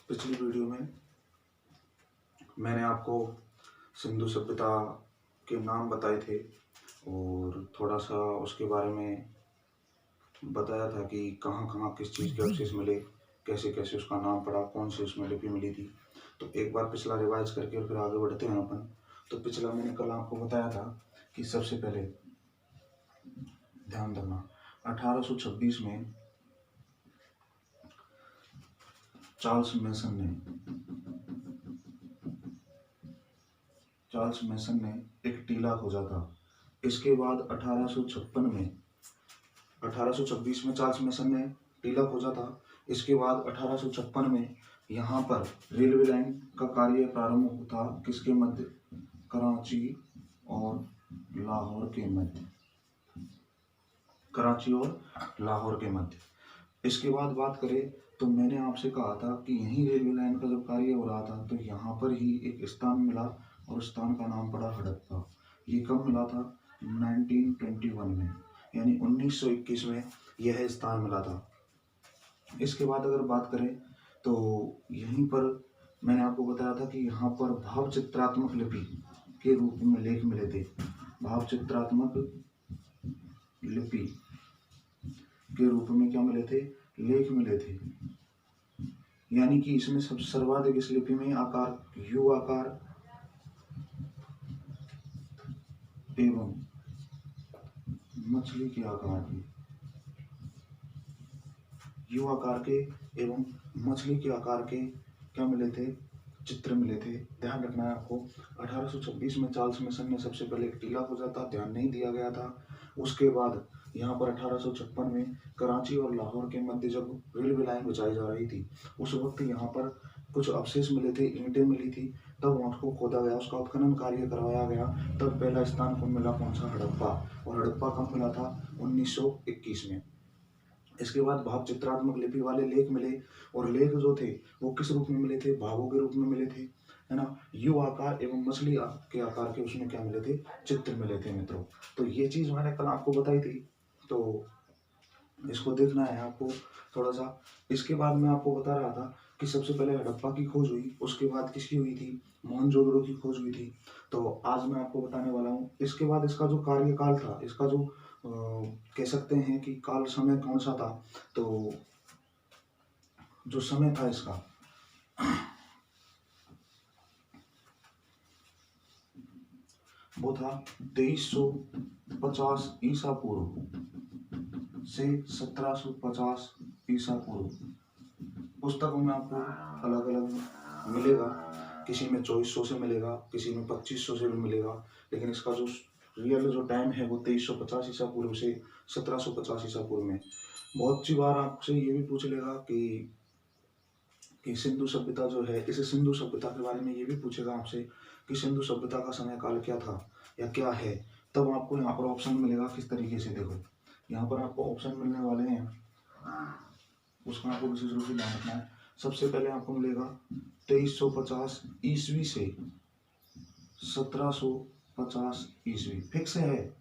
पिछली वीडियो में मैंने आपको सिंधु सभ्यता के नाम बताए थे और थोड़ा सा उसके बारे में बताया था कि कहाँ कहाँ किस चीज़ के अवशेष मिले, कैसे कैसे उसका नाम पड़ा, कौन सी उसमें लिपि मिली थी। तो एक बार पिछला रिवाइज करके और फिर आगे बढ़ते हैं अपन। तो पिछला मैंने कल आपको बताया था कि सबसे पहले ध्यान रखना 1826 में चार्ल्स मैसन ने एक टीला खोजा था। इसके बाद 1826 में चार्ल्स मैसन ने टीला खोजा था। इसके बाद 1856 में यहाँ पर रेलवे लाइन का कार्य प्रारंभ हुआ था। किसके मध्य? कराची और लाहौर के मध्य। कराची और लाहौर के मध्य। इसके बाद बात करें तो मैंने आपसे कहा था कि यही रेलवे लाइन का जब कार्य हो रहा था तो यहाँ पर ही एक स्थान मिला और उस स्थान का नाम पड़ा हड़प्पा। ये कब मिला था? 1921 में, यानी 1921 में यह स्थान मिला था। इसके बाद अगर बात करें तो यहीं पर मैंने आपको बताया था कि यहाँ पर भाव चित्रात्मक लिपि के रूप में लेख मिले थे। भाव चित्रात्मक लिपि के रूप में क्या मिले थे? लेख मिले थे। यानी कि इसमें सब सर्वाधिक इस लिपि में आकार यू आकार एवं मछली के आकार के, यू आकार के एवं मछली के आकार के क्या मिले थे? चित्र मिले थे। ध्यान रखना है आपको। 1826 में चार्ल्स मैसन ने सबसे पहले एक टीला खोजा था, ध्यान नहीं दिया गया था। उसके बाद यहाँ पर 1856 में कराची और लाहौर के मध्य जब रेलवे लाइन बिछाई जा रही थी उस वक्त यहाँ पर कुछ अवशेष मिले थे, ईंटें मिली थी। तब उसको खोदा गया, उसका उत्खनन कार्य करवाया गया। तब पहला स्थान को मिला कौन सा? हड़प्पा। और हड़प्पा कब मिला था? 1921 में। इसके बाद भाव चित्रात्मक लिपि वाले लेख मिले और लेख जो थे वो किस रूप में मिले थे? भावों के रूप में मिले थे, है ना। यू आकार एवं मछली के आकार के उसमें क्या मिले थे? चित्र मिले थे मित्रों। तो ये चीज मैंने कल आपको बताई थी, तो इसको देखना है आपको थोड़ा सा। इसके बाद मैं आपको बता रहा था कि सबसे पहले हड़प्पा की खोज हुई, उसके बाद किसकी हुई थी? मोहनजोदड़ो की खोज हुई थी। तो आज मैं आपको बताने वाला हूँ। इसके बाद इसका जो कार्यकाल था, इसका जो कह सकते हैं कि काल समय कौन सा था, तो जो समय था इसका वो था 2350 ईसा पूर्व से 1750 ईसा पूर्व। पुस्तकों में आपको अलग अलग मिलेगा, किसी में 2400 से मिलेगा, किसी में 2500 से भी मिलेगा, लेकिन इसका जो रियल जो टाइम है वो 2350 ईसा पूर्व से 1750 ईसा पूर्व में। बहुत सी बार आपसे ये भी पूछ लेगा कि सिंधु सभ्यता जो है, इस सिंधु सभ्यता के बारे में ये भी पूछेगा आपसे कि सिंधु सभ्यता का समय काल क्या था या क्या है। तब आपको यहाँ पर ऑप्शन मिलेगा किस तरीके से। देखो यहाँ पर आपको ऑप्शन मिलने वाले हैं, उसका आपको विशेष रूप से ध्यान रखना है। सबसे पहले आपको मिलेगा 2350 ईस्वी से 1750 ईस्वी, फिक्स है।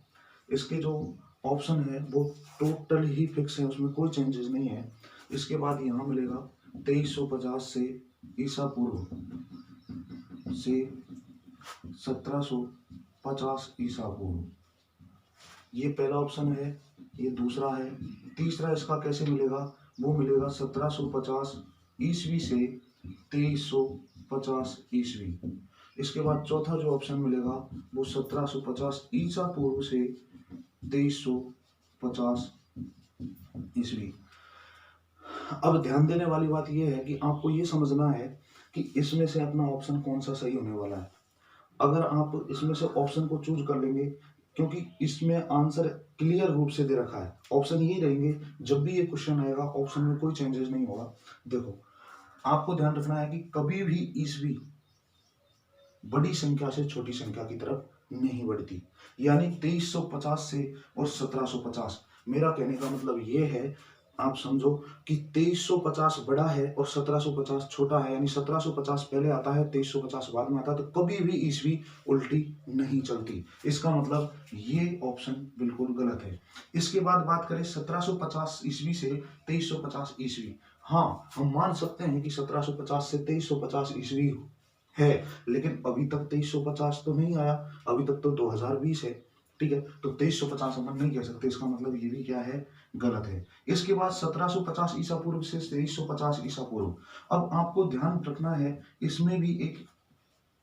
इसके जो ऑप्शन है वो टोटल ही फिक्स है, उसमें कोई चेंजेस नहीं है। इसके बाद यहाँ मिलेगा 2350 से ईसा पूर्व से 1750 ईसा पूर्व, ये पहला ऑप्शन है। ये दूसरा है। तीसरा इसका कैसे मिलेगा? वो मिलेगा 1750 ईस्वी से 2350 ईस्वी। इसके बाद चौथा जो ऑप्शन मिलेगा वो 1750 ईसा पूर्व से 2350 ईस्वी। अब ध्यान देने वाली बात यह है कि आपको ये समझना है कि इसमें से अपना ऑप्शन कौन सा सही होने वाला है। अगर आप इसमें से ऑप्शन को चूज कर लेंगे, क्योंकि इसमें आंसर क्लियर रूप से दे रखा है, ऑप्शन ये रहेंगे। जब भी ये क्वेश्चन आएगा ऑप्शन में कोई चेंजेस नहीं होगा। देखो आपको ध्यान रखना है कि कभी भी ईस्वी बड़ी संख्या से छोटी संख्या की तरफ नहीं बढ़ती, यानी 2350 से और 1750। मेरा कहने का मतलब ये है आप समझो कि 2350 बड़ा है और 1750 छोटा है, यानी 1750 पहले आता है, 2350 बाद में आता है, तो कभी भी ईस्वी उल्टी नहीं चलती। इसका मतलब ये ऑप्शन बिल्कुल गलत है। इसके बाद बात करें 1750 ईस्वी से 2350 ईस्वी। हाँ, हम मान सकते हैं कि 1750 से 2350 ईस्वी है, लेकिन अभी तक 2350 तो नहीं आया, अभी तक तो 2020 है। ठीक है, तो 2350 हम नहीं कह सकते, इसका मतलब ये भी क्या है, गलत है। इसके बाद 1750 ईसा पूर्व से 2350 ईसा पूर्व। अब आपको ध्यान रखना है, इसमें भी एक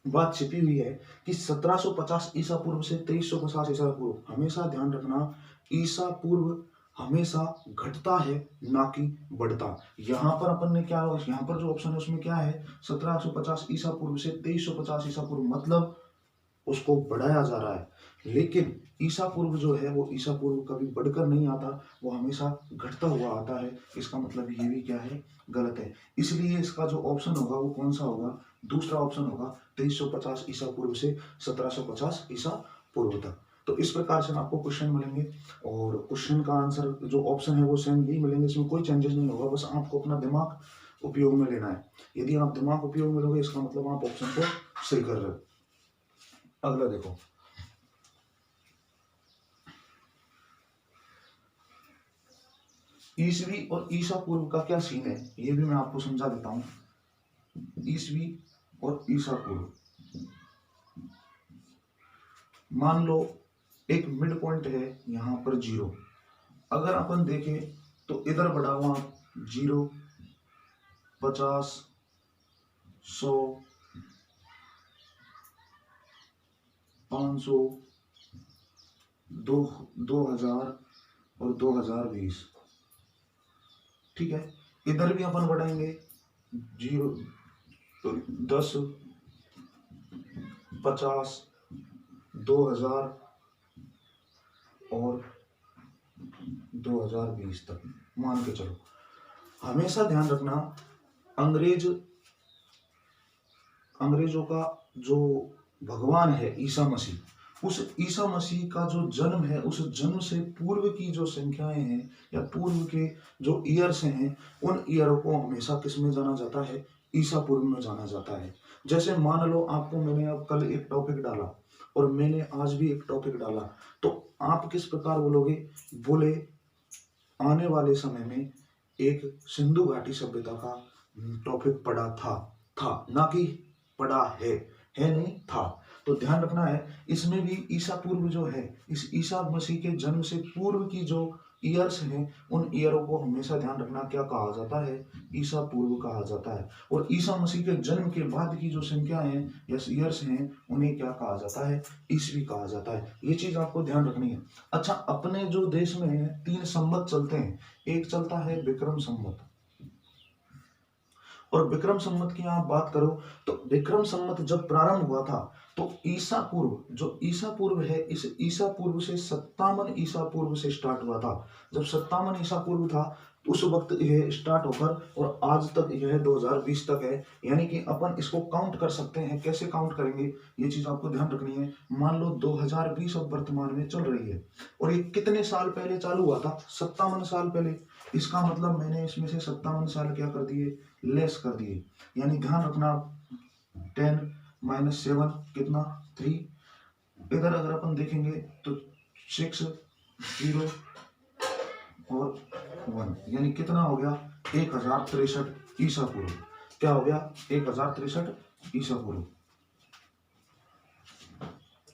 बात छिपी हुई है कि 1750 ईसा पूर्व से 2350 ईसा पूर्व, हमेशा ध्यान रखना, ईसा पूर्व हमेशा घटता है, ना कि बढ़ता। यहाँ पर अपन ने क्या, यहाँ पर जो ऑप्शन है उसमें क्या है, 1750 ईसा पूर्व से 2350 ईसा पूर्व, मतलब उसको बढ़ाया जा रहा है। लेकिन ईसा पूर्व जो है वो ईसा पूर्व कभी बढ़कर नहीं आता, वो हमेशा घटता हुआ आता है। इसका मतलब ये भी क्या है, गलत है। इसलिए इसका जो ऑप्शन होगा वो कौन सा होगा, दूसरा ऑप्शन होगा, 2350 ईसा पूर्व से 1750 ईसा पूर्व तक। तो इस प्रकार से आपको क्वेश्चन मिलेंगे, और क्वेश्चन का आंसर जो ऑप्शन है वो सेम यही मिलेंगे, इसमें कोई चेंजेस नहीं होगा, बस आपको अपना दिमाग उपयोग में लेना है। यदि आप दिमाग उपयोग में लोगे, इसका मतलब आप ऑप्शन को सही कर रहे हो। अगला देखो, ईसवी और ईसा पूर्व का क्या सीन है, ये भी मैं आपको समझा देता हूं। ईसवी और ईसा पूर्व, मान लो एक मिड पॉइंट है यहां पर 0। अगर अपन देखें तो इधर बढ़ा हुआ 0, 50, 100, 500, 2000 और 2020। ठीक है, इधर भी अपन बढ़ाएंगे 0, 10, 50, 2000 और 2020 तक मान के चलो। हमेशा ध्यान रखना, अंग्रेजों का जो भगवान है ईसा मसीह, उस ईसा मसीह का जो जन्म है, उस जन्म से पूर्व की जो संख्याएं हैं या पूर्व के जो ईयर्स हैं, उन ईयरों को हमेशा किस में जाना जाता है, ईसा पूर्व में जाना जाता है। जैसे मान लो आपको मैंने अब कल एक टॉपिक डाला और मैंने आज भी एक टॉपिक डाला, तो आप किस प्रकार बोलोगे, बोले आने वाले समय में एक सिंधु घाटी सभ्यता का टॉपिक पढ़ा था ना कि पढ़ा है नहीं था। तो ध्यान रखना है, इसमें भी ईसा पूर्व जो है, इस ईसा मसीह के जन्म से पूर्व की जो ईयर्स हैं, उन ईयरों को हमेशा ध्यान रखना क्या कहा जाता है, ईसा पूर्व कहा जाता है। और ईसा मसीह के जन्म के बाद की जो संख्या है या ईयर्स हैं, उन्हें क्या कहा जाता है, ईस्वी कहा जाता है। ये चीज आपको ध्यान रखनी है। अच्छा, अपने जो देश में 3 संवत चलते हैं, एक चलता है विक्रम संवत, और विक्रम संवत की आप बात करो तो विक्रम संवत जब प्रारंभ हुआ था, तो ईसा पूर्व, जो ईसा पूर्व है, इस ईसा पूर्व से 57 ईसा पूर्व से स्टार्ट हुआ था। जब 57 ईसा पूर्व था, उस वक्त यह स्टार्ट होकर और आज तक यह 2020 तक है। यानी कि अपन इसको काउंट कर सकते हैं। कैसे काउंट करेंगे, ये चीज आपको ध्यान रखनी है। मान लो 2020 अब वर्तमान में चल रही है, और ये कितने साल पहले चालू हुआ था, 57 साल पहले। इसका मतलब मैंने इसमें से 57 साल क्या कर दिए, लेस कर दिए। यानी ध्यान रखना, 10 - 7 कितना, 3। इधर अगर अपन देखेंगे तो 6, 0 और 1, यानी कितना हो गया, 1063 ईसा पूर्व। क्या हो गया, 1063 ईसा पूर्व,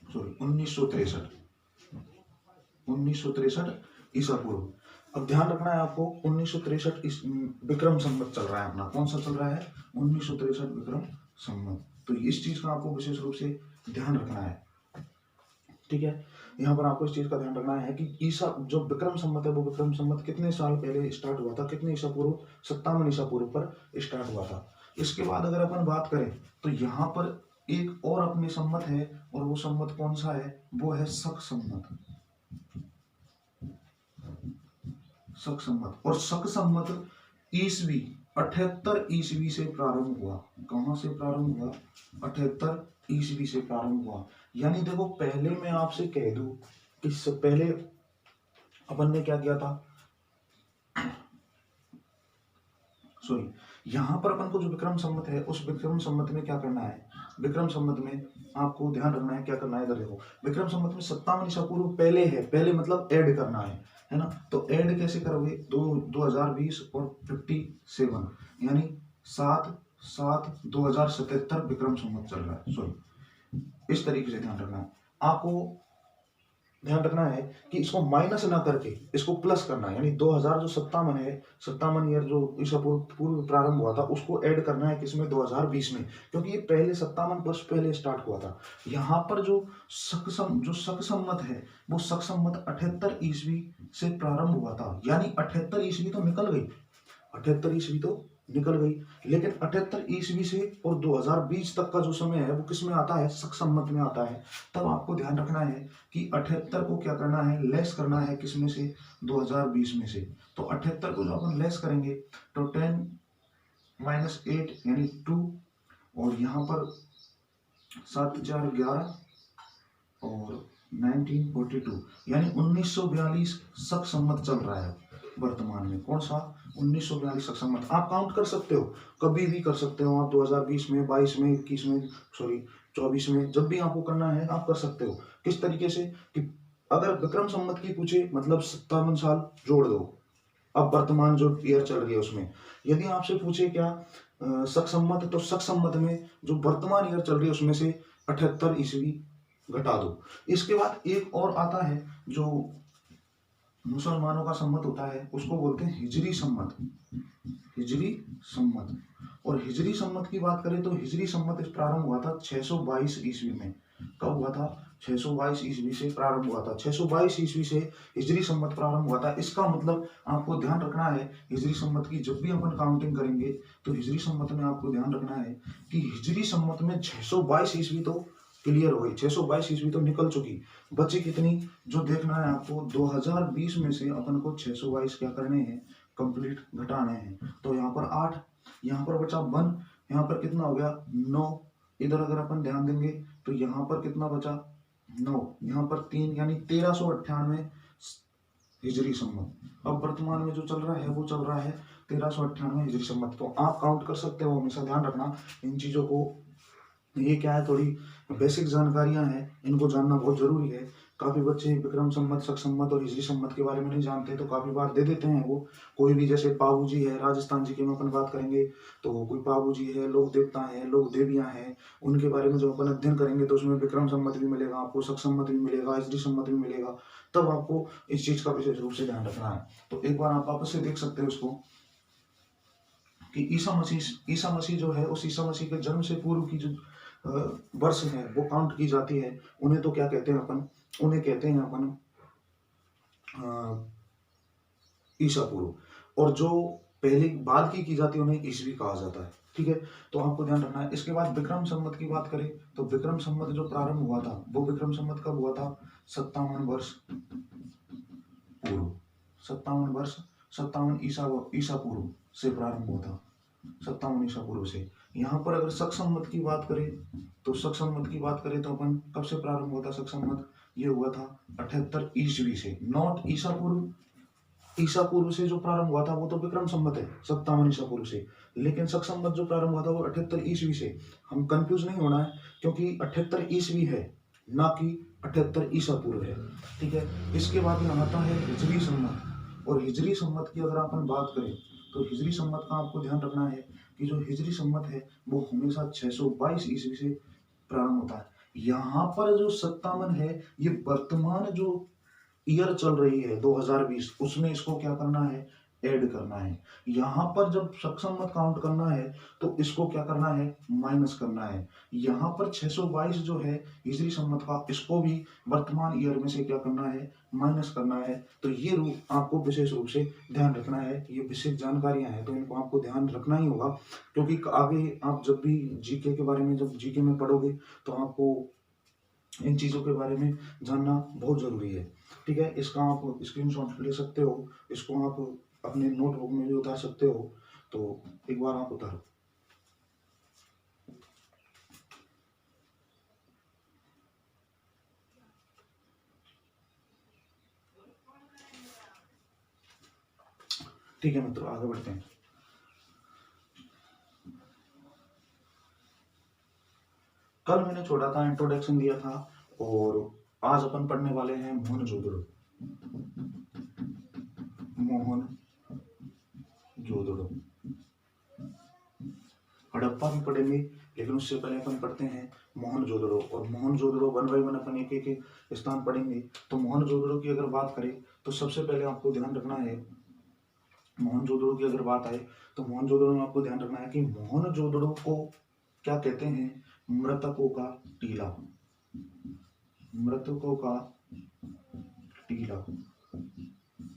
सॉरी 1963 ईसा पूर्व। अब ध्यान रखना है आपको, 1963 विक्रम संवत चल रहा है अपना। कौन सा चल रहा है, 1963 विक्रम संवत। तो इस चीज का आपको विशेष रूप से ध्यान रखना है। ठीक है, यहाँ पर आपको इस चीज का ध्यान रखना है कि ईसा जो विक्रम संवत है, वो विक्रम संवत कितने साल पहले स्टार्ट हुआ था, कितने ईसा पूर्व, 57 ईसा पूर्व पर स्टार्ट हुआ था। इसके बाद अगर अपन बात करें तो यहाँ पर एक और अपने संवत है, और वो संवत कौन सा है, वो है शक संवत। शक संवत, और शक संवत ईस्वी 78 ईस्वी से प्रारंभ हुआ। कहां से प्रारंभ हुआ, 78 ईस्वी से प्रारंभ हुआ। यानी देखो, पहले मैं आपसे कह दूं, इससे पहले अपन ने क्या किया था, सॉरी, यहाँ पर अपन को जो विक्रम संवत है उस विक्रम संवत में क्या करना है, विक्रम संवत में आपको ध्यान रखना है क्या करना है। इधर देखो, विक्रम संवत में 57 ईसा पूर्व पहले है, पहले मतलब ऐड करना है ना। तो ऐड कैसे करोगे, 2020 और 57 यानी 7/7/2077 विक्रम संवत चल रहा है। सॉरी, इस तरीके से ध्यान रखना है आपको। ध्यान रखना है कि इसको माइनस ना करके इसको प्लस करना है, यानी 2000 जो 57 है, 57 ईयर जो ईसा पूर्व प्रारंभ हुआ था उसको ऐड करना है किसमें, 2020 में, क्योंकि ये पहले 57 वर्ष पहले स्टार्ट हुआ था। यहाँ पर जो शक संवत है वो शक संवत 78 ईस्वी से प्रारंभ हुआ था, यानी 78 ईस्वी तो निकल गई, 78 ईस्वी तो निकल गई, लेकिन 78 ईस्वी से और 2020 तक का जो समय है वो किस में आता है, शक संवत में आता है। तब आपको ध्यान रखना है कि 78 को क्या करना है, लेस करना है किसमें से, 2020 में से। तो 78 को जो अपन लेस करेंगे तो 10 - 8 यानी 2, और यहाँ पर 7 4 11 और 1942 यानी 1942 शक संवत चल रहा है वर्तमान में। कौन सा, 1942 शक संवत। आप काउंट कर सकते हो, कभी भी कर सकते हो आप, 2020 में, 22 में, 21 में, सॉरी 24 में, जब भी आपको करना है आप कर सकते हो। किस तरीके से कि अगर विक्रम संवत की पूछे मतलब 57 साल जोड़ दो, अब वर्तमान जो ईयर चल रही है उसमें। यदि आपसे पूछे क्या शक संवत, तो शक संवत में जो वर्तमान ईयर चल रही है उसमें से 78 ईस्वी घटा दो। इसके बाद एक और आता है जो मुसलमानों का संवत होता है, उसको बोलते हैं हिजरी संवत, हिजरी संवत। और हिजरी संवत की बात करें तो हिजरी संवत प्रारंभ हुआ था 622 ईस्वी में। कब हुआ था, 622 ईस्वी से प्रारंभ हुआ था, 622 ईस्वी से हिजरी संवत प्रारंभ हुआ था। इसका मतलब आपको ध्यान रखना है, हिजरी संवत की जब भी अपन काउंटिंग करेंगे तो हिजरी संवत में आपको ध्यान रखना है कि हिजरी संवत में 622 ईस्वी तो क्लियर हो गई, 622 ईस्वी तो निकल चुकी, बची कितनी, जो देखना है आपको 2020 में से अपन को 622 क्या करने हैं, कंप्लीट घटाने हैं। तो यहाँ पर 8, यहाँ पर बचा 1, यहाँ पर कितना हो गया 9, इधर अगर अपन ध्यान देंगे तो यहाँ पर कितना बचा 9, यहाँ पर 3 यानी 1398 हिजरी संवत। अब वर्तमान में जो चल रहा है वो चल रहा है 1398 हिजरी संवत। तो आप काउंट कर सकते हो, हमेशा ध्यान रखना इन चीजों को। ये क्या है, थोड़ी बेसिक जानकारियां हैं, इनको जानना बहुत जरूरी है। काफी बच्चे विक्रम संवत, शक संवत और हिजरी संवत के बारे में नहीं जानते, तो काफी बार दे देते हैं वो। कोई भी जैसे पाबू जी है, राजस्थान जी की में अपन बात करेंगे तो कोई पाबू जी है, लोक देवता है, लोक देवियां हैं, उनके बारे में जो अपन अध्ययन करेंगे तो उसमें विक्रम संवत भी मिलेगा आपको, शक संवत भी मिलेगा, हिजरी संवत भी मिलेगा। तब आपको इस चीज का विशेष रूप से ध्यान रखना है। तो एक बार आप वापस से देख सकते हो इसको कि ईसा मसीह जो है, उस ईसा मसीह के जन्म से पूर्व की जो वर्ष है वो काउंट की जाती है। उन्हें तो क्या कहते हैं अपन, उन्हें कहते हैं अपन ईसा पूर्व। और जो पहले बाद की जाती है उन्हें ईसवी कहा जाता है। ठीक है, तो आपको ध्यान रखना है। इसके बाद विक्रम संवत की बात करें तो विक्रम संवत जो प्रारंभ हुआ था वो विक्रम संवत कब हुआ था, 57 वर्ष पूर्व, 57 वर्ष, 57 ईसा पूर्व से प्रारंभ हुआ था, 57 ईसा पूर्व से। यहाँ पर अगर शक संवत की बात करें तो शक संवत की बात करें तो अपन कब से प्रारंभ हुआ था शक संवत, ये हुआ था 78 ईस्वी से, नॉट ईसा पूर्व। ईसा पूर्व से जो प्रारंभ हुआ था वो तो विक्रम संवत है 57 ईसा पूर्व से, लेकिन शक संवत जो प्रारंभ हुआ था वो 78 ईस्वी से। हम कंफ्यूज नहीं होना है क्योंकि 78 ईस्वी है ना कि 78 ईसा पूर्व है। ठीक है, इसके बाद यहाँ आता है हिजरी संवत। और हिजरी संवत की अगर अपन बात करें तो हिजरी संवत का आपको ध्यान रखना है कि जो हिजरी संवत है वो हमेशा 622 ईस्वी से प्रारंभ होता है। यहाँ पर जो 57 है ये वर्तमान जो ईयर चल रही है 2020, उसमें इसको क्या करना है, ऐड करना है। यहाँ पर जब शक संवत काउंट करना है तो इसको क्या करना है, माइनस करना है। यहाँ पर 622 जो है हिजरी संवत का, इसको भी वर्तमान ईयर में से क्या करना है, माइनस करना है। तो ये रूप आपको विशेष रूप से ध्यान रखना है। ये विशेष जानकारियां हैं तो इनको आपको ध्यान रखना ही होगा, क्योंकि आगे आप जब भी जीके के बारे में, जब जीके में पढ़ोगे तो आपको इन चीज़ों के बारे में जानना बहुत ज़रूरी है। ठीक है, इसका आप स्क्रीनशॉट ले सकते हो, इसको आप अपने नोटबुक में भी उतार सकते हो। तो एक बार आप उतारो। ठीक है मित्रों, आगे बढ़ते हैं। कल मैंने छोड़ा था, इंट्रोडक्शन दिया था, और आज अपन पढ़ने वाले हैं मोहनजोदड़ो। मोहनजोदड़ो, हड़प्पा भी पढ़ेंगे, लेकिन उससे पहले अपन पढ़ते हैं मोहनजोदड़ो। और मोहनजोदड़ो 1 बाय 1 अपन एक एक स्थान पढ़ेंगे। तो मोहनजोदड़ो की अगर बात करें तो सबसे पहले आपको ध्यान रखना है, मोहनजोदड़ो की अगर बात आए तो मोहनजोदड़ो में आपको ध्यान रखना है कि मोहनजोदड़ो को क्या कहते हैं? मृतकों का टीला। मृतकों का टीला,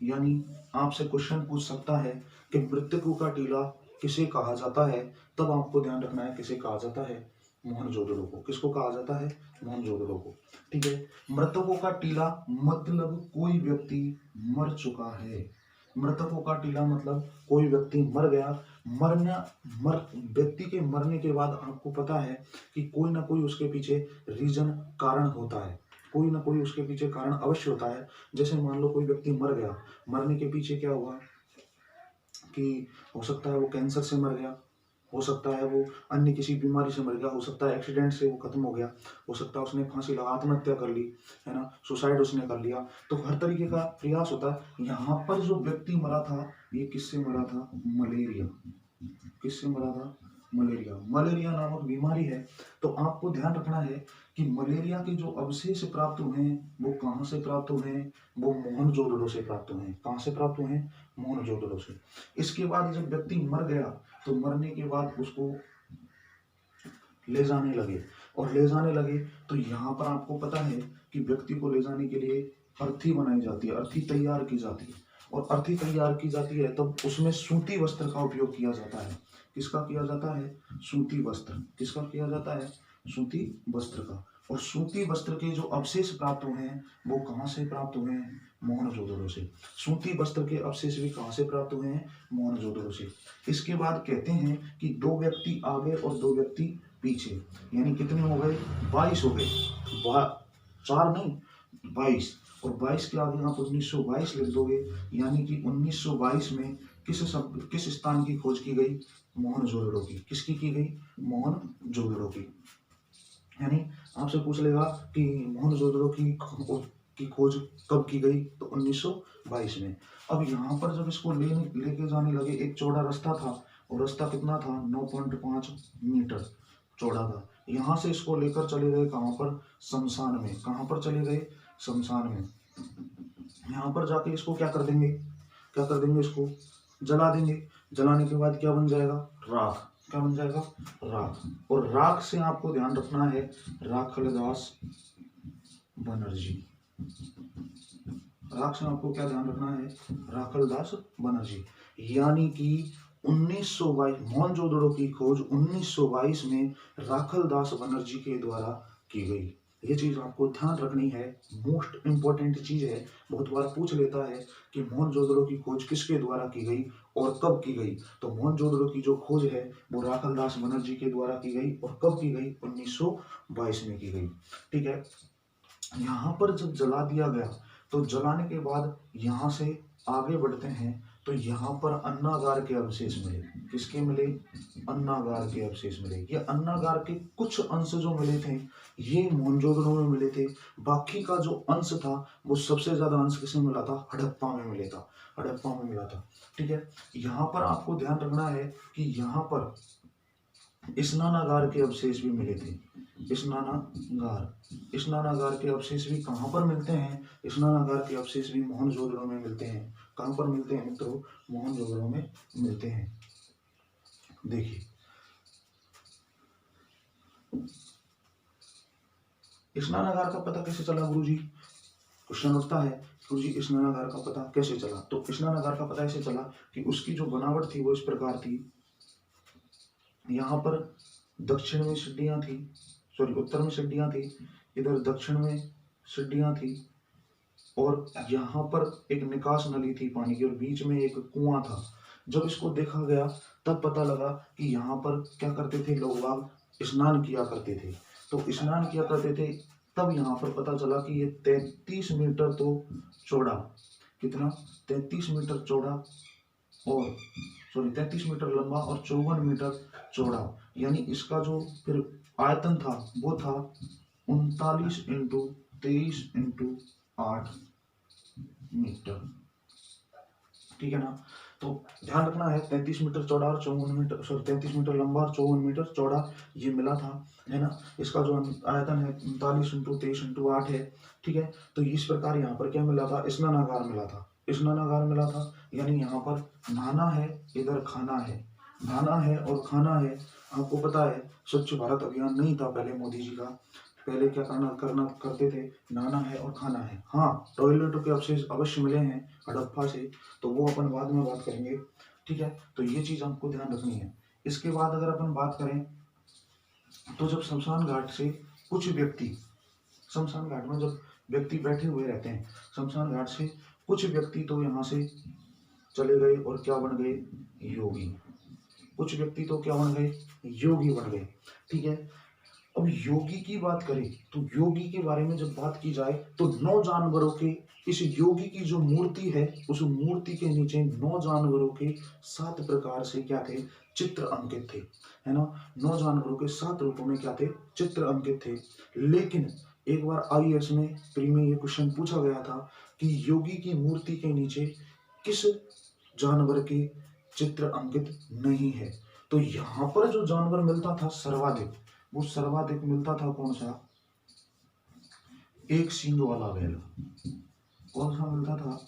यानी आपसे क्वेश्चन पूछ सकता है कि मृतकों का टीला किसे कहा जाता है, तब आपको ध्यान रखना है किसे कहा जाता है? मोहनजोदड़ो को। किसको कहा जाता है? मोहनजोदड़ो को। ठीक है। मृतकों का टीला मतलब कोई व्यक्ति मर चुका है। मृतकों का टीला मतलब कोई व्यक्ति मर गया। व्यक्ति के मरने के बाद आपको पता है कि कोई ना कोई उसके पीछे रीजन, कारण होता है। कोई ना कोई उसके पीछे कारण अवश्य होता है। जैसे मान लो कोई व्यक्ति मर गया, मरने के पीछे क्या हुआ कि हो सकता है वो कैंसर से मर गया, हो सकता है वो अन्य किसी बीमारी से मर गया, हो सकता है एक्सीडेंट से वो खत्म हो गया, हो सकता है उसने फांसी लगा आत्महत्या कर ली, है ना, सुसाइड उसने कर लिया। तो हर तरीके का प्रयास होता है। यहाँ पर जो व्यक्ति मरा था, ये किससे मरा था? मलेरिया। किससे मरा था? मलेरिया। मलेरिया नामक बीमारी है। तो आपको ध्यान रखना है कि मलेरिया के जो अवशेष प्राप्त हुए हैं वो कहाँ से प्राप्त हुए हैं? वो मोहनजोदड़ो से प्राप्त हुए हैं। कहाँ से प्राप्त हुए हैं? मोहनजोदड़ो से। इसके बाद जब व्यक्ति मर गया तो मरने के बाद उसको ले जाने लगे, और ले जाने लगे तो यहाँ पर आपको पता है कि व्यक्ति को ले जाने के लिए अर्थी बनाई जाती है, अर्थी तैयार की जाती है। और अर्थी तैयार की जाती है तब उसमें सूती वस्त्र का उपयोग किया जाता है। किसका किया जाता है? सूती वस्त्र। किसका किया जाता है? सूती वस्त्र का। और सूती वस्त्र के जो अवशेष प्राप्त हुए हैं वो कहाँ से प्राप्त हुए हैं? मोहनजोदड़ो से। सूती वस्त्र के अवशेष भी कहाँ से प्राप्त हुए हैं? मोहनजोदड़ो से। इसके बाद कहते हैं कि 2 व्यक्ति आगे और 2 व्यक्ति पीछे, यानी कितने हो गए? 22 हो गए। 4 नहीं, 22। और 22 के आगे आप 1922 लिख दोगे, यानी कि 1922 में किस स्थान की खोज की गई? मोहनजोदड़ो की। किसकी की गई? मोहनजोदड़ो की। यानी आपसे पूछ लेगा कि मोहनजोदड़ो की खोज कब की गई? तो 1922 में। अब यहाँ पर जब इसको लेके जाने लगे, एक चौड़ा रास्ता था, और रास्ता कितना था? 9.5 मीटर चौड़ा था। यहाँ से इसको लेकर चले गए कहाँ पर? शमशान में। कहाँ पर चले गए? शमशान में। यहाँ पर जाके इसको क्या कर देंगे? क्या कर देंगे? इसको जला देंगे। जलाने के बाद क्या बन जाएगा? राख। क्या बन जाएगा? राख। और राख से आपको ध्यान रखना है राखलदास बनर्जी। राख से आपको क्या ध्यान रखना है? राखलदास बनर्जी। यानी कि 1922 मोहनजोदड़ो की खोज 1922 में राखलदास बनर्जी के द्वारा की गई। ये चीज आपको ध्यान रखनी है, मोस्ट इंपॉर्टेंट चीज है। बहुत बार पूछ लेता है कि मोहनजोदड़ो की खोज किसके द्वारा की गई और कब की गई। तो मोहनजोदड़ो की जो खोज है वो राखलदास बनर्जी के द्वारा की गई, और कब की गई? 1922 में की गई। ठीक है। यहाँ पर जब जला दिया गया तो जलाने के बाद यहाँ से आगे बढ़ते हैं तो यहाँ पर अन्नागार के अवशेष मिले। किसके मिले? अन्नागार के अवशेष मिले। ये अन्नागार के कुछ अंश जो मिले थे ये मोहनजोदड़ो में मिले थे। बाकी का जो अंश था वो सबसे ज्यादा अंश किसमें मिला था? हड़प्पा में मिला था। हड़प्पा में मिला था। ठीक है। यहाँ पर आपको ध्यान रखना है कि यहाँ पर स्नानागार के अवशेष भी मिले थे। स्नानागार के अवशेष भी कहाँ पर मिलते हैं? स्नानागार के अवशेष भी मोहनजोदड़ो में मिलते हैं। कहाँ पर मिलते हैं मित्रों? मोहनजोदड़ो में मिलते हैं। देखिए, स्नानागार का पता कैसे चला गुरुजी? क्वेश्चन उठता है, गुरुजी स्नानागार का पता कैसे चला? तो स्नानागार का पता ऐसे चला कि उसकी जो बनावट थी वो इस प्रकार थी। यहाँ पर दक्षिण में सीढ़ियाँ थी, सॉरी उत्तर में सीढ़ियाँ थी, इधर दक्षिण में सीढ़ियाँ थी, और यहाँ पर एक निकास नली थी पानी की, और बीच में एक कुआं था। जब इसको देखा गया तब पता लगा कि यहाँ पर क्या करते थे लोग बाग? स्नान किया करते थे। तो स्नान किया करते थे, तब यहाँ पर पता चला कि ये 33 मीटर तो चौड़ा, कितना? 33 मीटर चौड़ा, और 33 मीटर लंबा और 54 मीटर चौड़ा। यानी इसका जो फिर आयतन था वो था 39 × 23 × 8 मीटर, ठीक है ना। तो ध्यान रखना है 33 मीटर चौड़ा और 54 मीटर, सॉरी 33 मीटर लंबा और 54 मीटर चौड़ा ये मिला था, है ना। इसका जो आयतन है 39 × 23 × 8 है, ठीक है। तो इस प्रकार यहाँ पर क्या मिला था, स्नानागार मिला था, स्नानागार मिला था। यानी यहाँ पर नहाना है, इधर खाना है, नहाना है और खाना है। आपको पता है स्वच्छ भारत अभियान नहीं था पहले मोदी जी का, पहले क्या करना करना करते थे, नहाना है और खाना है। हाँ, टॉयलेटों के अवशेष अवश्य मिले हैं हड़प्पा से, तो वो अपन बाद में बात करेंगे, ठीक है। तो ये चीज आपको ध्यान रखनी है। इसके बाद अगर अपन बात करें तो जब शमशान घाट से कुछ व्यक्ति, शमशान घाट में जब व्यक्ति बैठे हुए रहते हैं, शमशान घाट से कुछ व्यक्ति तो यहाँ से चले गए और क्या बन गए, योगी। कुछ व्यक्ति तो क्या बन गए, योगी बन गए, ठीक है। अब योगी की बात करें तो योगी के बारे में जब बात की जाए तो 9 जानवरों के, इस योगी की जो मूर्ति है उस मूर्ति के नीचे 9 जानवरों के 7 प्रकार से क्या थे, चित्र अंकित थे, है ना। 9 जानवरों के 7 रूपों में क्या थे, चित्र अंकित थे। लेकिन एक बार आईएएस में प्री में ये क्वेश्चन पूछा गया था कि योगी की मूर्ति के नीचे किस जानवर के चित्र अंकित नहीं है। तो यहाँ पर जो जानवर मिलता था सर्वाधिक, वो सर्वाधिक मिलता था कौन सा, एक सींग वाला बैल। कौन सा मिलता था,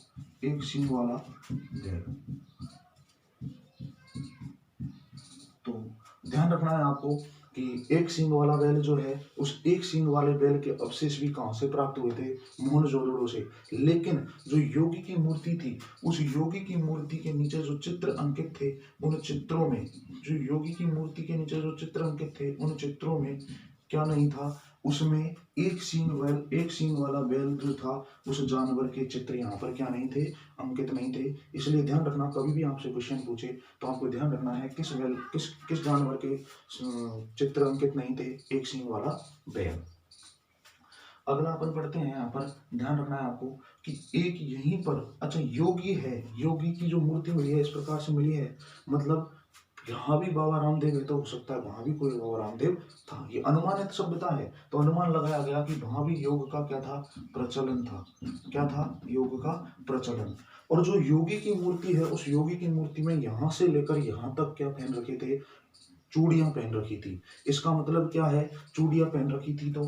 एक सींग वाला बैल। तो ध्यान रखना है आपको कि एक सींग वाला बैल जो है, उस एक सींग वाले बैल के अवशेष भी कहां से प्राप्त हुए थे, मोहनजोदड़ो से। लेकिन जो योगी की मूर्ति थी, उस योगी की मूर्ति के नीचे जो चित्र अंकित थे, उन चित्रों में, जो योगी की मूर्ति के नीचे जो चित्र अंकित थे, उन चित्रों में क्या नहीं था, उसमें एक सींग वाला बैल जो था, उस जानवर के चित्र यहाँ पर क्या नहीं थे, अंकित नहीं थे। इसलिए ध्यान रखना, कभी भी आपसे क्वेश्चन पूछे तो आपको ध्यान रखना है किस जानवर के चित्र अंकित नहीं थे, एक सींग वाला बैल। अगला अपन पढ़ते हैं, यहाँ पर ध्यान रखना है आपको कि एक यहीं पर, अच्छा योगी है, योगी की जो मूर्ति मिली है इस प्रकार से मिली है, मतलब यहाँ भी बाबा रामदेव है तो हो सकता है वहां भी कोई बाबा रामदेव था। ये अनुमानित सभ्यता है, तो अनुमान लगाया गया कि वहां भी योग का क्या था, प्रचलन था। क्या था, योग का प्रचलन। और जो योगी की मूर्ति है, उस योगी की मूर्ति में यहाँ से लेकर यहाँ तक क्या पहन रखे थे, चूड़ियां पहन रखी थी। इसका मतलब क्या है, चूड़ियां पहन रखी थी, तो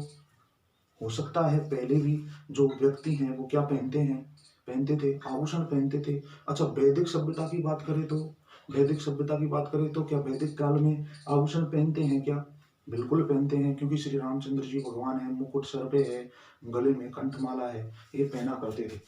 हो सकता है पहले भी जो व्यक्ति हैं वो क्या पहनते हैं, पहनते थे, आभूषण पहनते थे। अच्छा, वैदिक सभ्यता की बात करें तो, वैदिक सभ्यता की बात करें तो क्या वैदिक काल में आभूषण पहनते हैं क्या, बिल्कुल पहनते हैं, क्योंकि श्री रामचंद्र जी भगवान है, मुकुट सर पे है, गले में कंठमाला है, ये पहना करते थे।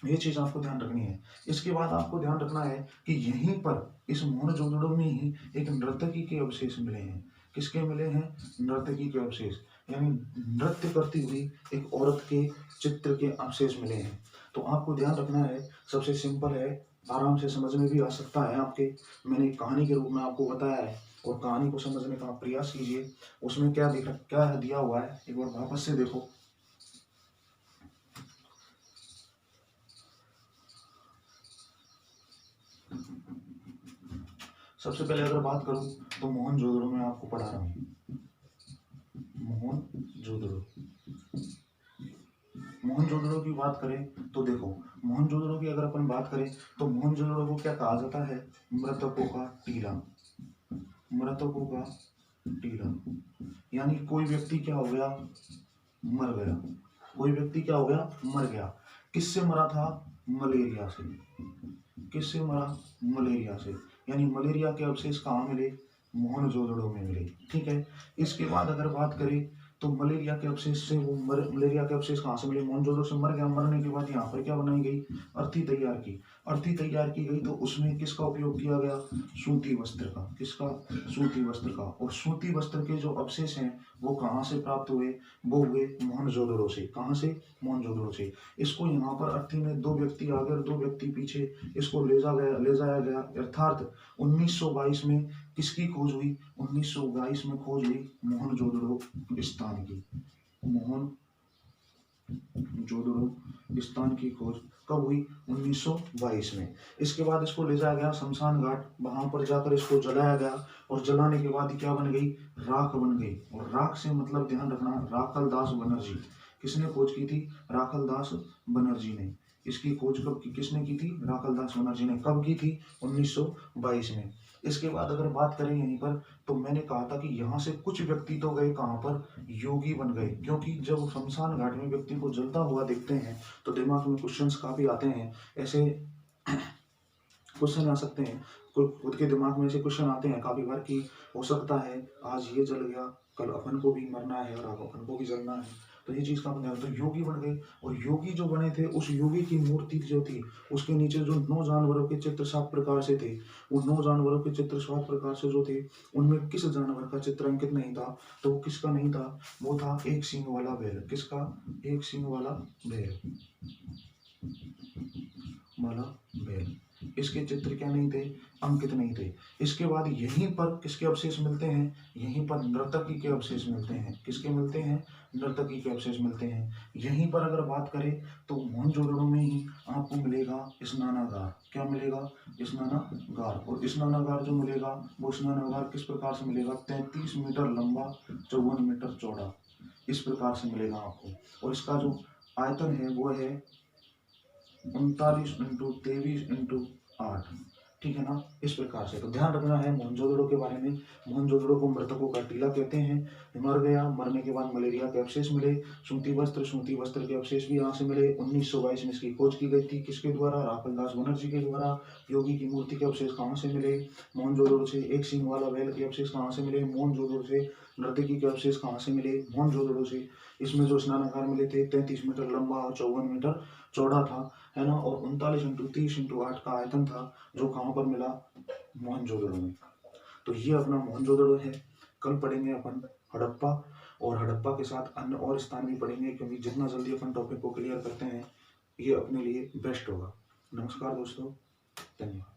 ये चीज आपको ध्यान रखनी है। इसके बाद आपको ध्यान रखना है कि यहीं पर इस मोहनजोदड़ो में ही एक नर्तकी के अवशेष मिले हैं। किसके मिले हैं, नर्तकी के अवशेष, यानी नृत्य करती हुई एक औरत के चित्र के अवशेष मिले हैं। तो आपको ध्यान रखना है, सबसे सिंपल है, आराम से समझ में भी आ सकता है आपके, मैंने कहानी के रूप में आपको बताया है, और कहानी को समझने का प्रयास कीजिए। उसमें क्या दिया हुआ है, एक बार वापस से देखो। सबसे पहले अगर बात करूं तो मोहनजोदड़ो में आपको पढ़ा रहा हूं, मोहनजोदड़ो। मोहनजोदड़ो की बात करें तो देखो, मोहनजोदड़ो की अगर अपन बात करें तो मोहनजोदड़ो को क्या कहा जाता है, मृतकों का टीला, मृतकों का टीला। यानी कोई व्यक्ति क्या हो गया, मर गया, कोई व्यक्ति क्या हो गया, मर गया। किससे मरा था, मलेरिया से। किससे मरा, मलेरिया से। यानी मलेरिया के अवशेष कहाँ मिले, मोहनजोदड़ो में मिले, ठीक है। इसके बाद अगर बात करें तो मलेरिया के अवशेष से वो मलेरिया के अवशेष कहाँ से मिले, मोहनजोदड़ो से मर गया, मरने के बाद यहाँ पर क्या बनाई गई, अर्थी तैयार की, अर्थी तैयार की गई, तो उसमें किसका उपयोग किया गया, सूती वस्त्र का। किसका, सूती वस्त्र का। और सूती वस्त्र के जो अवशेष हैं वो कहाँ से प्राप्त हुए, वो हुए मोहनजोदड़ो से। कहाँ से, मोहनजोदड़ो से। इसको यहाँ पर अर्थी में 2 व्यक्ति आगे और 2 व्यक्ति पीछे इसको ले जाया गया, अर्थात 1922 में किसकी खोज हुई, 1922 में खोज हुई मोहनजोदड़ो स्थान की, मोहनजोदड़ो स्थान की खोज कब हुई? 1922 में। इसके बाद इसको ले जाया गया शमशान घाट, वहां पर जाकर इसको जलाया गया और जलाने के बाद क्या बन गई? राख बन गई। और राख से मतलब ध्यान रखना, राखल दास बनर्जी। किसने खोज की थी? राखल दास बनर्जी ने। इसकी खोज कब की? किसने की थी? राखल दास बनर्जी ने। कब की थी? 1922 में। इसके बाद अगर बात करें यहीं पर, तो मैंने कहा था कि यहाँ से कुछ व्यक्ति तो गए कहाँ पर? योगी बन गए। क्योंकि जब शमशान घाट में व्यक्ति को जलता हुआ देखते हैं तो दिमाग में क्वेश्चंस काफी आते हैं। ऐसे क्वेश्चन आ सकते हैं, कोई खुद के दिमाग में ऐसे क्वेश्चन आते हैं काफी बार कि हो सकता है आज ये जल गया, कल अपन को भी मरना है और अब अपन को भी जलना है। तो ये चीज का बन तो योगी बन गए। और योगी जो बने थे, उस योगी की मूर्ति जो थी उसके नीचे जो 9 जानवरों के चित्र 7 प्रकार से थे, वो 9 जानवरों के चित्र 7 प्रकार से जो थे, उनमें किस जानवर का चित्र अंकित नहीं था? तो वो किसका नहीं था? वो था एक सींग वाला बैल। किसका? एक सींग वाला बैल वाला बैल। इसके चित्र क्या नहीं थे? अंकित नहीं थे। इसके बाद यहीं पर किसके अवशेष मिलते हैं? यहीं पर नर्तकी के अवशेष मिलते हैं। किसके मिलते हैं? नर्तकी के अवशेष मिलते हैं। यहीं पर अगर बात करें तो मोहनजोदड़ो में ही आपको मिलेगा स्नानागार। क्या मिलेगा? स्नानागार। और स्नानागार जो मिलेगा वो स्नानागार किस प्रकार से मिलेगा? 33 मीटर लंबा, 54 मीटर चौड़ा, इस प्रकार से मिलेगा आपको। और इसका जो आयतन है वो है 39 इंटू 23 इंटू 8। ठीक है ना? इस प्रकार से तो ध्यान रखना है मोहनजोदड़ो के बारे में। मोहनजोदड़ो को मृतकों का टीला कहते हैं। मर गया, मरने के बाद मलेरिया के अवशेष मिले। सूती वस्त्र के अवशेष भी यहाँ से मिले। 1922 में इसकी खोज की गई थी। किसके द्वारा? राखल दास बनर्जी के द्वारा। योगी की मूर्ति के अवशेष कहाँ से मिले? मोहनजोदड़ो से। एक सींग वाला बैल के अवशेष कहाँ से मिले? मोहनजोदड़ो से। नर्तकी के अवशेष कहाँ से मिले? मोहनजोदड़ो से। इसमें जो स्नानागार मिले थे 33 मीटर लंबा और 54 मीटर चौड़ा था, है ना? और 39 इंटू 30 इंटू 8 का आयतन था, जो कहाँ पर मिला? मोहनजोदड़ो में। तो ये अपना मोहनजोदड़ो है। कल पढ़ेंगे अपन हड़प्पा, और हड़प्पा के साथ अन्य और स्थान भी पढ़ेंगे, क्योंकि जितना जल्दी अपन टॉपिक को क्लियर करते हैं ये अपने लिए बेस्ट होगा। नमस्कार दोस्तों, धन्यवाद।